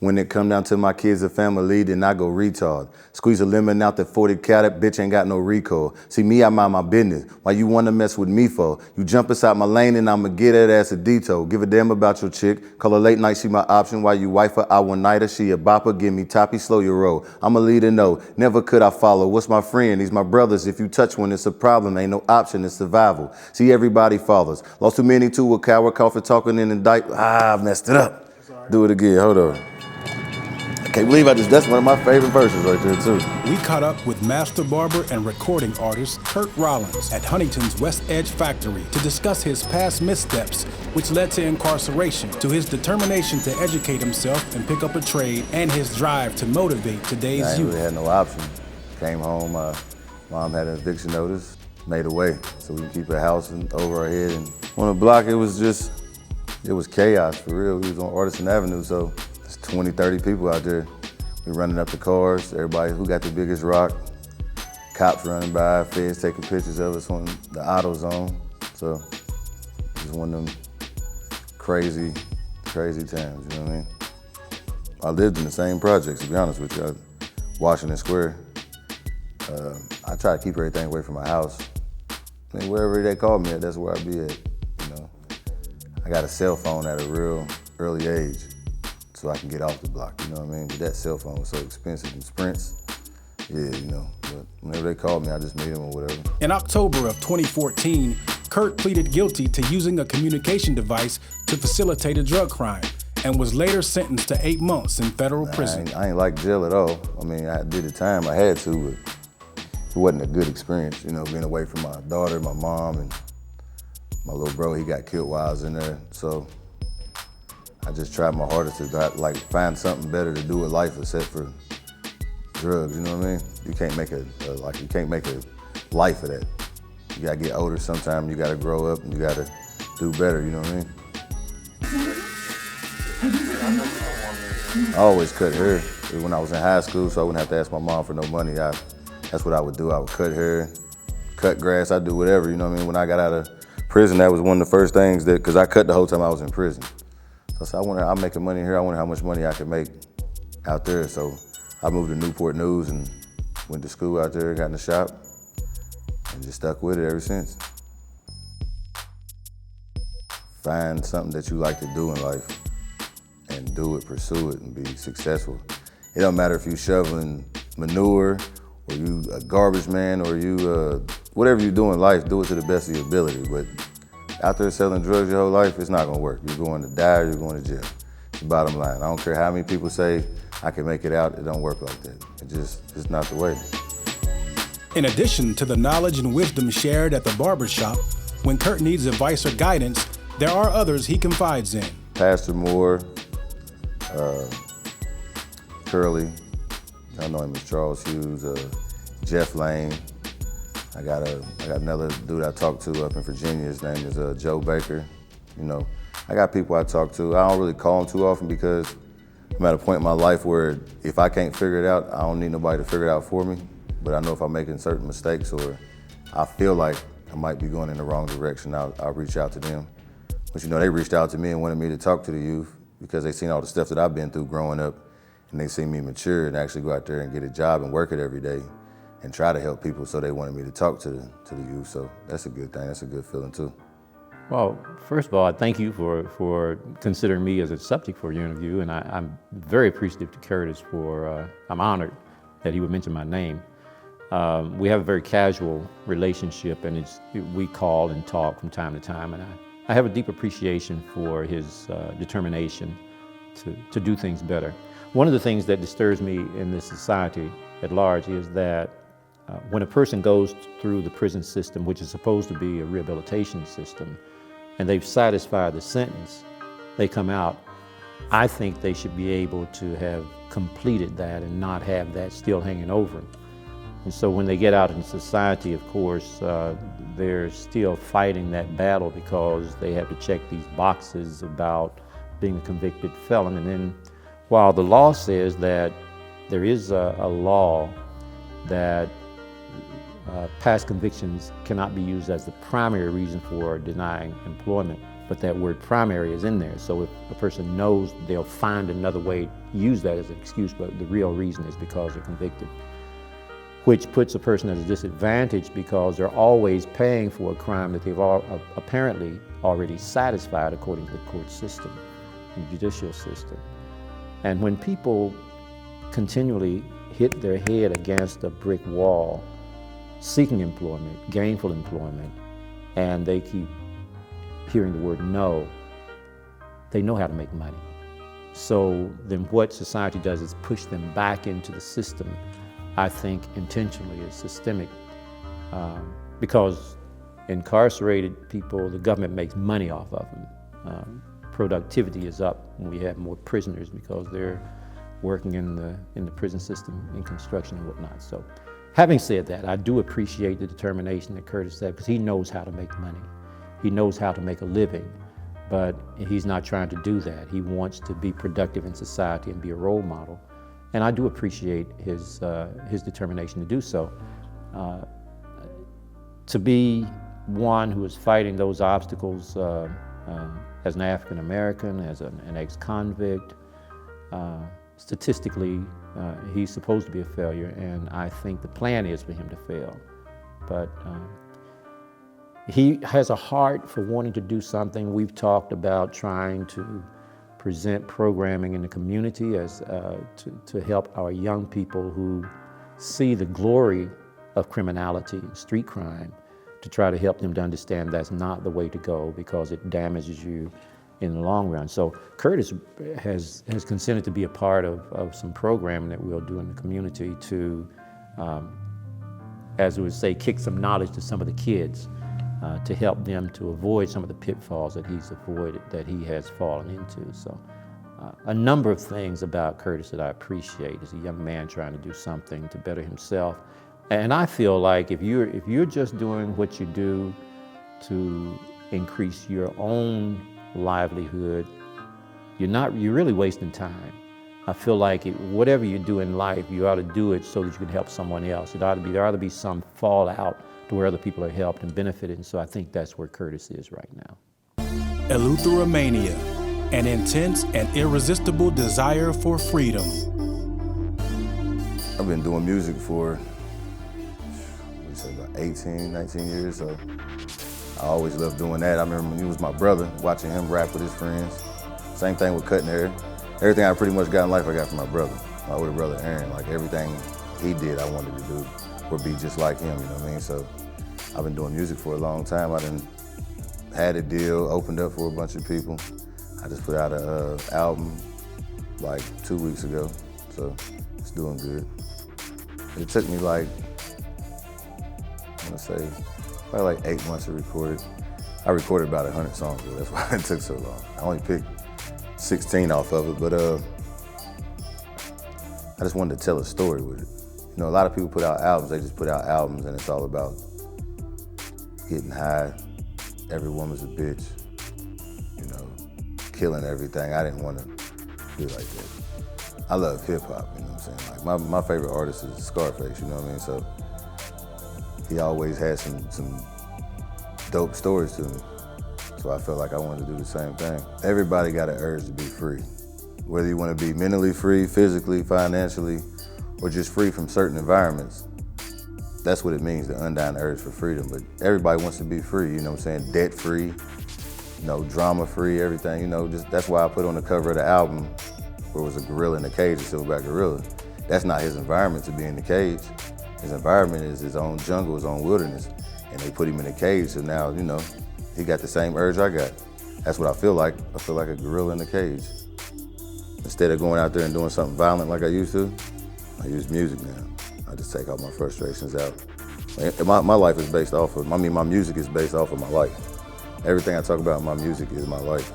When it come down to my kids and family, then I go retard. Squeeze a lemon out that 40 cat, that bitch ain't got no recoil. See me, I mind my business. Why you wanna mess with me for? You jump inside my lane and I'ma get that ass a detour. Give a damn about your chick. Call her late night, she my option. While you wife her, I one nighter. She a bopper, give me toppy, slow your roll. I'm a leader, no, never could I follow. What's my friend? These my brothers. If you touch one, it's a problem. Ain't no option, it's survival. See, everybody follows. Lost too many to a coward, call for talking in the diaper. I messed it up. Do it again, hold on. I can't believe that's one of my favorite verses right there too. We caught up with master barber and recording artist Curt Rollins at Huntington's West Edge factory to discuss his past missteps, which led to incarceration, to his determination to educate himself and pick up a trade, and his drive to motivate today's I ain't youth. really had no option. Came home, mom had an eviction notice, made a way so we could keep a house over our head. And on the block, it was chaos for real. We was on Artisan Avenue, so 20, 30 people out there. We running up the cars, everybody who got the biggest rock, cops running by, feds taking pictures of us on the auto zone. So it was one of them crazy, crazy times, you know what I mean? I lived in the same projects, to be honest with you. Washington Square. I try to keep everything away from my house. I mean, wherever they call me at, that's where I be at, you know. I got a cell phone at a real early age, so I can get off the block, you know what I mean? But that cell phone was so expensive in Sprints, yeah, you know. But whenever they called me, I just made them or whatever. In October of 2014, Curt pleaded guilty to using a communication device to facilitate a drug crime and was later sentenced to 8 months in federal prison. I ain't like jail at all. I mean, I did the time I had to, but it wasn't a good experience, you know, being away from my daughter, my mom, and my little bro. He got killed while I was in there, so I just tried my hardest to find something better to do with life except for drugs. You know what I mean? You can't make a life of that. You gotta get older sometime. You gotta grow up and you gotta do better. You know what I mean? I always cut hair when I was in high school, so I wouldn't have to ask my mom for no money. That's what I would do. I would cut hair, cut grass. I'd do whatever. You know what I mean? When I got out of prison, that was one of the first things because I cut the whole time I was in prison. So I'm making money here. I wonder how much money I can make out there. So I moved to Newport News and went to school out there, got in the shop, and just stuck with it ever since. Find something that you like to do in life and do it, pursue it, and be successful. It don't matter if you shoveling manure or you a garbage man or you whatever you do in life, do it to the best of your ability. But out there selling drugs your whole life, it's not gonna work. You're going to die or you're going to jail. It's the bottom line. I don't care how many people say I can make it out, it don't work like that. It's not the way. In addition to the knowledge and wisdom shared at the barbershop, when Curt needs advice or guidance, there are others he confides in. Pastor Moore, Curly, I know him as Charles Hughes, Jeff Lane. I got another dude I talk to up in Virginia. His name is Joe Baker. You know, I got people I talk to. I don't really call them too often because I'm at a point in my life where if I can't figure it out, I don't need nobody to figure it out for me. But I know if I'm making certain mistakes or I feel like I might be going in the wrong direction, I'll reach out to them. But you know, they reached out to me and wanted me to talk to the youth because they seen all the stuff that I've been through growing up, and they seen me mature and actually go out there and get a job and work it every day and try to help people, so they wanted me to talk to the youth. So that's a good thing. That's a good feeling too. Well, first of all, I thank you for considering me as a subject for your interview, and I'm very appreciative to Curtis I'm honored that he would mention my name. We have a very casual relationship, and we call and talk from time to time, and I have a deep appreciation for his determination to do things better. One of the things that disturbs me in this society at large is that when a person goes through the prison system, which is supposed to be a rehabilitation system, and they've satisfied the sentence, they come out, I think they should be able to have completed that and not have that still hanging over them. And so when they get out in society, of course, they're still fighting that battle because they have to check these boxes about being a convicted felon. And then while the law says that there is a law that past convictions cannot be used as the primary reason for denying employment, but that word primary is in there. So if a person knows, they'll find another way to use that as an excuse, but the real reason is because they're convicted, which puts a person at a disadvantage because they're always paying for a crime that they've apparently already satisfied according to the court system and judicial system. And when people continually hit their head against a brick wall, seeking employment, gainful employment, and they keep hearing the word no, they know how to make money. So then what society does is push them back into the system, I think intentionally, is systemic, because incarcerated people, the government makes money off of them. Productivity is up when we have more prisoners because they're working in the prison system, in construction and whatnot. So having said that, I do appreciate the determination that Curtis said, because he knows how to make money. He knows how to make a living, but he's not trying to do that. He wants to be productive in society and be a role model. And I do appreciate his determination to do so. To be one who is fighting those obstacles as an African American, as an ex-convict, statistically, he's supposed to be a failure, and I think the plan is for him to fail. But he has a heart for wanting to do something. We've talked about trying to present programming in the community as to help our young people who see the glory of criminality, street crime, to try to help them to understand that's not the way to go because it damages you in the long run. So Curtis has consented to be a part of some programming that we'll do in the community to, as we would say, kick some knowledge to some of the kids to help them to avoid some of the pitfalls that he has fallen into. So a number of things about Curtis that I appreciate as a young man trying to do something to better himself. And I feel like if you're just doing what you do to increase your own livelihood, you're really wasting time. I feel like whatever you do in life, you ought to do it so that you can help someone else. There ought to be some fallout to where other people are helped and benefited. And so I think that's where Curtis is right now. Eleutheromania, an intense and irresistible desire for freedom. I've been doing music for, about 18, 19 years, so I always loved doing that. I remember when he was my brother, watching him rap with his friends. Same thing with cutting hair. Everything I pretty much got in life, I got from my brother, my older brother, Aaron. Like everything he did, I wanted to do or be just like him, you know what I mean? So I've been doing music for a long time. I done had a deal, opened up for a bunch of people. I just put out an album like 2 weeks ago, so it's doing good. It took me like, I'm gonna say, probably like 8 months to record it. I recorded about 100 songs, though. That's why it took so long. I only picked 16 off of it, but I just wanted to tell a story with it. You know, a lot of people put out albums, they just put out albums and it's all about getting high, every woman's a bitch, you know, killing everything. I didn't want to be like that. I love hip hop, you know what I'm saying? Like my favorite artist is Scarface, you know what I mean? So he always had some dope stories to me. So I felt like I wanted to do the same thing. Everybody got an urge to be free. Whether you want to be mentally free, physically, financially, or just free from certain environments. That's what it means, the undying urge for freedom. But everybody wants to be free, you know what I'm saying? Debt free, you know, drama free, everything, you know, that's why I put on the cover of the album where it was a gorilla in the cage, a silverback gorilla. That's not his environment to be in the cage. His environment is his own jungle, his own wilderness. And they put him in a cage, so now, you know, he got the same urge I got. That's what I feel like. I feel like a gorilla in a cage. Instead of going out there and doing something violent like I used to, I use music now. I just take all my frustrations out. My life is based off of, my music is based off of my life. Everything I talk about in my music is my life.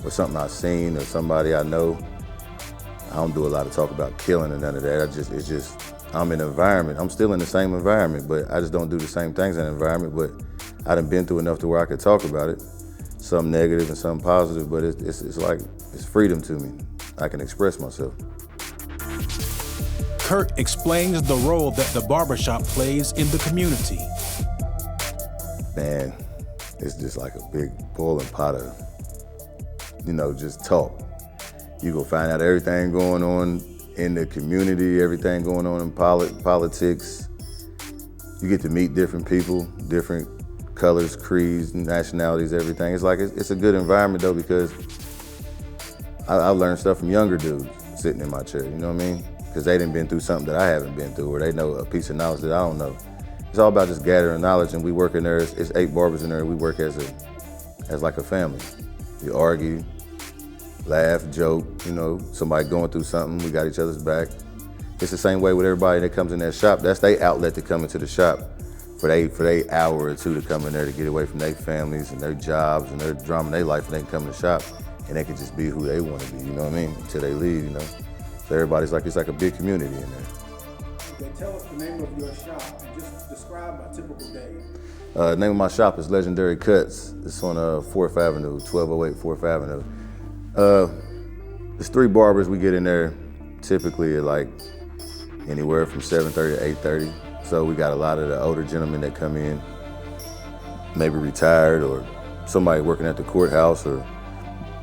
Or something I've seen or somebody I know. I don't do a lot of talk about killing or none of that. It's just, I'm in an environment. I'm still in the same environment, but I just don't do the same things in the environment. But I done been through enough to where I could talk about it. Some negative and some positive, but it's like, it's freedom to me. I can express myself. Curt explains the role that the barbershop plays in the community. Man, it's just like a big boiling pot of just talk. You go find out everything going on in the community, everything going on in politics. You get to meet different people, different colors, creeds, nationalities, everything. It's like, it's a good environment though, because I learned stuff from younger dudes sitting in my chair, you know what I mean? Because they done been through something that I haven't been through, or they know a piece of knowledge that I don't know. It's all about just gathering knowledge, and we work in there, it's 8 barbers in there, we work as like a family. We argue, laugh, joke, somebody going through something, we got each other's back. It's the same way with everybody that comes in that shop. That's their outlet to come into the shop for they hour or two to come in there to get away from their families and their jobs and their drama in their life, and they can come in the shop and they can just be who they want to be, you know what I mean, until they leave, So everybody's like, it's like a big community in there. Okay, tell us the name of your shop and just describe a typical day. The name of my shop is Legendary Cuts. It's on 4th Avenue, 1208 4th Avenue. There's 3 barbers we get in there typically at like anywhere from 7:30 to 8:30. So we got a lot of the older gentlemen that come in, maybe retired or somebody working at the courthouse or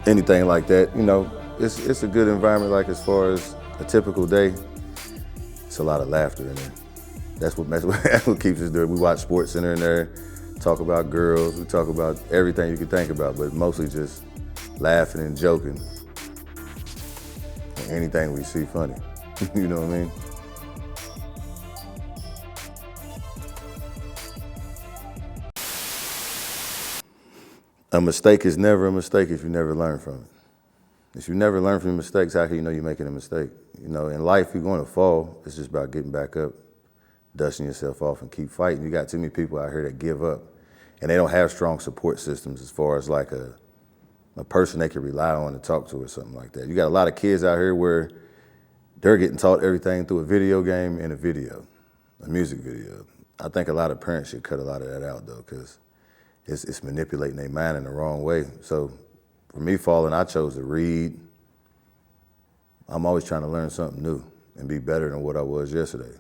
anything like that. It's a good environment, like as far as a typical day. It's a lot of laughter in there. That's what keeps us there. We watch Sports Center in there, talk about girls, we talk about everything you can think about, but mostly just laughing and joking. And anything we see funny, you know what I mean? A mistake is never a mistake if you never learn from it. If you never learn from your mistakes, how can you know you're making a mistake? In life, you're going to fall. It's just about getting back up, dusting yourself off, and keep fighting. You got too many people out here that give up, and they don't have strong support systems as far as like a person they can rely on to talk to or something like that. You got a lot of kids out here where they're getting taught everything through a video game and a music video. I think a lot of parents should cut a lot of that out though, because it's manipulating their mind in the wrong way. So for me falling, I chose to read. I'm always trying to learn something new and be better than what I was yesterday.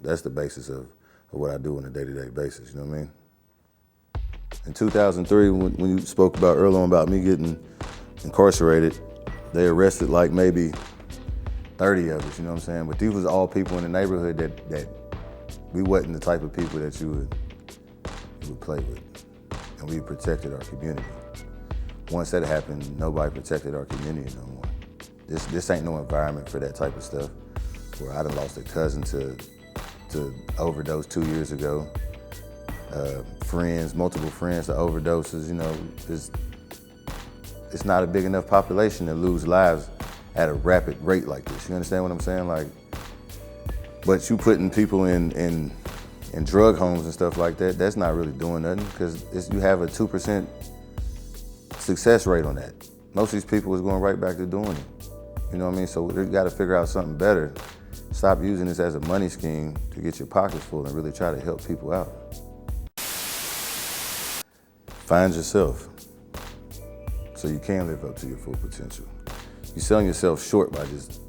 That's the basis of what I do on a day-to-day basis, you know what I mean? In 2003, when you spoke about earlier on about me getting incarcerated, they arrested like maybe 30 of us, you know what I'm saying? But these was all people in the neighborhood that we wasn't the type of people that you would play with. And we protected our community. Once that happened, nobody protected our community no more. This ain't no environment for that type of stuff. Where I done lost a cousin to overdose 2 years ago. Multiple friends to overdoses, it's not a big enough population to lose lives at a rapid rate like this. You understand what I'm saying? But you putting people in drug homes and stuff like that, that's not really doing nothing, because you have a 2% success rate on that. Most of these people is going right back to doing it. You know what I mean? So we got to figure out something better. Stop using this as a money scheme to get your pockets full and really try to help people out. Find yourself so you can live up to your full potential. You're selling yourself short by just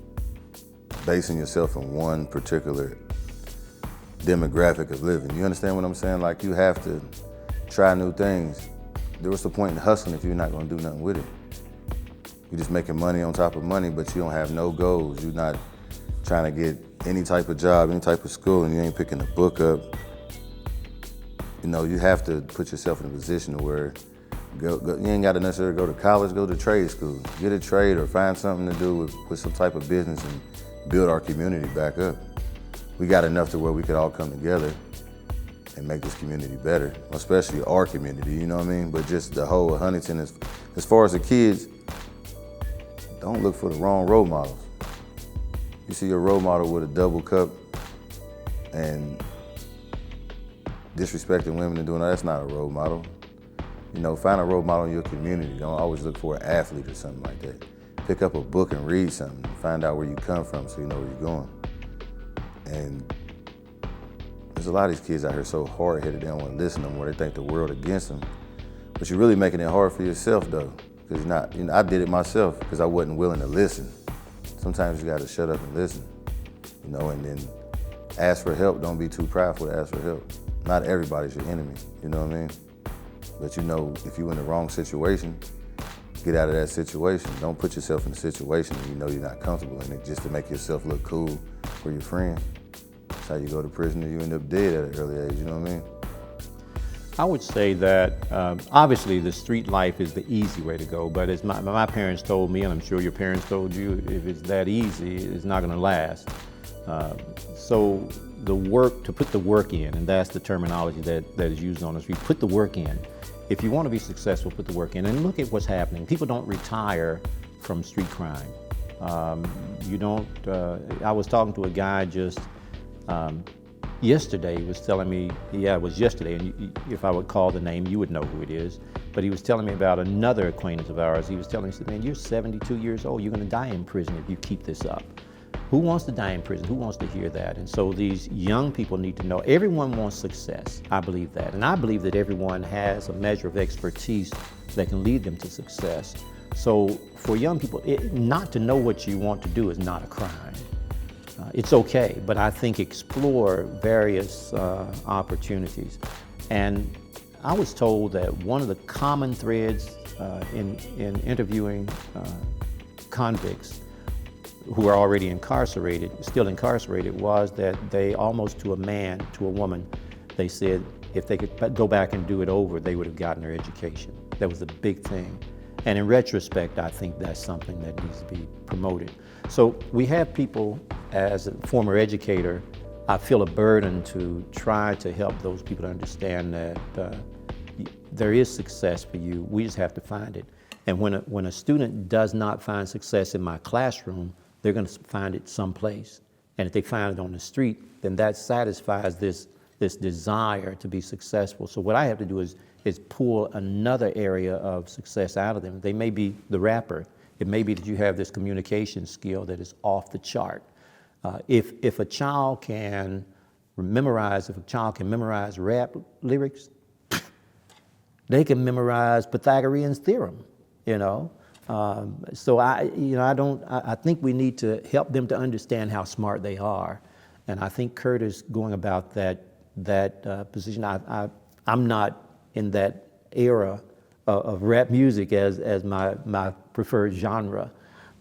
basing yourself on one particular demographic of living. You understand what I'm saying? Like, you have to try new things. There was the point in hustling if you're not gonna do nothing with it. You're just making money on top of money, but you don't have no goals. You're not trying to get any type of job, any type of school, and you ain't picking a book up. You have to put yourself in a position to where you ain't got to necessarily go to college, go to trade school. Get a trade or find something to do with some type of business and build our community back up. We got enough to where we could all come together and make this community better, especially our community, you know what I mean? But just the whole of Huntington, as far as the kids, don't look for the wrong role models. You see a role model with a double cup and disrespecting women and doing that, that's not a role model. Find a role model in your community. Don't always look for an athlete or something like that. Pick up a book and read something. Find out where you come from so you know where you're going. And there's a lot of these kids out here so hard-headed, they don't want to listen no more. They think the world against them. But you're really making it hard for yourself though. Because I did it myself because I wasn't willing to listen. Sometimes you got to shut up and listen, and then ask for help. Don't be too prideful to ask for help. Not everybody's your enemy, you know what I mean? But if you're in the wrong situation, get out of that situation. Don't put yourself in a situation that you know you're not comfortable in it just to make yourself look cool for your friend. That's how you go to prison and you end up dead at an early age, you know what I mean? I would say that obviously the street life is the easy way to go, but as my parents told me, and I'm sure your parents told you, if it's that easy, it's not gonna last. So the work, to put the work in, and that's the terminology that is used on the street, put the work in. If you want to be successful, put the work in. And look at what's happening. People don't retire from street crime. You don't, I was talking to a guy just yesterday. He was telling me, yeah, it was yesterday, and if I would call the name, you would know who it is. But he was telling me about another acquaintance of ours. He was telling me, he said, man, you're 72 years old. You're going to die in prison if you keep this up. Who wants to die in prison? Who wants to hear that? And so these young people need to know, everyone wants success. I believe that. And I believe that everyone has a measure of expertise that can lead them to success. So for young people, not to know what you want to do is not a crime. It's okay, but I think explore various opportunities. And I was told that one of the common threads in interviewing convicts who are already incarcerated, still incarcerated, was that they almost to a man, to a woman, they said if they could go back and do it over, they would have gotten their education. That was a big thing. And in retrospect, I think that's something that needs to be promoted. So we have people, as a former educator, I feel a burden to try to help those people to understand that there is success for you. We just have to find it. And when a student does not find success in my classroom, they're going to find it someplace. And if they find it on the street, then that satisfies this desire to be successful. So what I have to do is pull another area of success out of them. They may be the rapper. It may be that you have this communication skill that is off the chart. If a child can memorize rap lyrics, they can memorize Pythagorean's theorem, you know. So I think we need to help them to understand how smart they are. And I think Curt is going about that position. I'm not in that era of rap music as my preferred genre,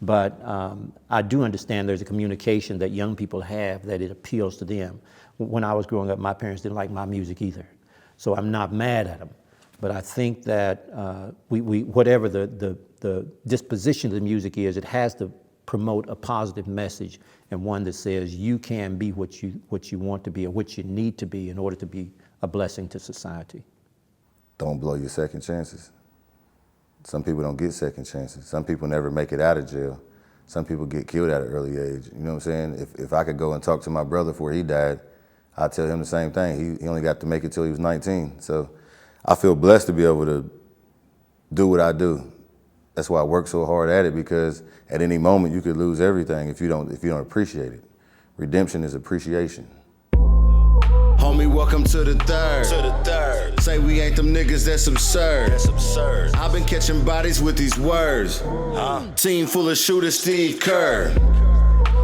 but I do understand there's a communication that young people have that it appeals to them. When I was growing up, my parents didn't like my music either, so I'm not mad at them. But I think that whatever the disposition of the music is, it has to promote a positive message, and one that says you can be what you want to be or what you need to be in order to be a blessing to society. Don't blow your second chances. Some people don't get second chances. Some people never make it out of jail. Some people get killed at an early age. You know what I'm saying? If I could go and talk to my brother before he died, I'd tell him the same thing. He only got to make it till he was 19. So I feel blessed to be able to do what I do. That's why I work so hard at it, because at any moment you could lose everything if you don't appreciate it. Redemption is appreciation. Homie, welcome to the third. Say we ain't them niggas, that's absurd. I've been catching bodies with these words. Team full of shooters, Steve Kerr.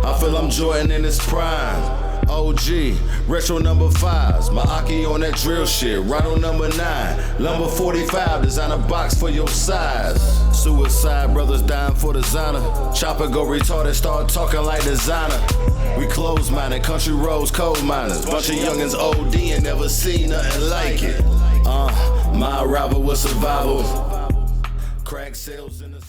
I feel I'm Jordan in his prime. OG, retro number 5s, my Aki on that drill shit, right on number 9, number 45, design a box for your size. Suicide brothers dying for designer, chopper go retarded, start talking like designer. We close-minded, country roads, coal miners, bunch of youngins OD and never seen nothing like it. My arrival was survival, crack sales in the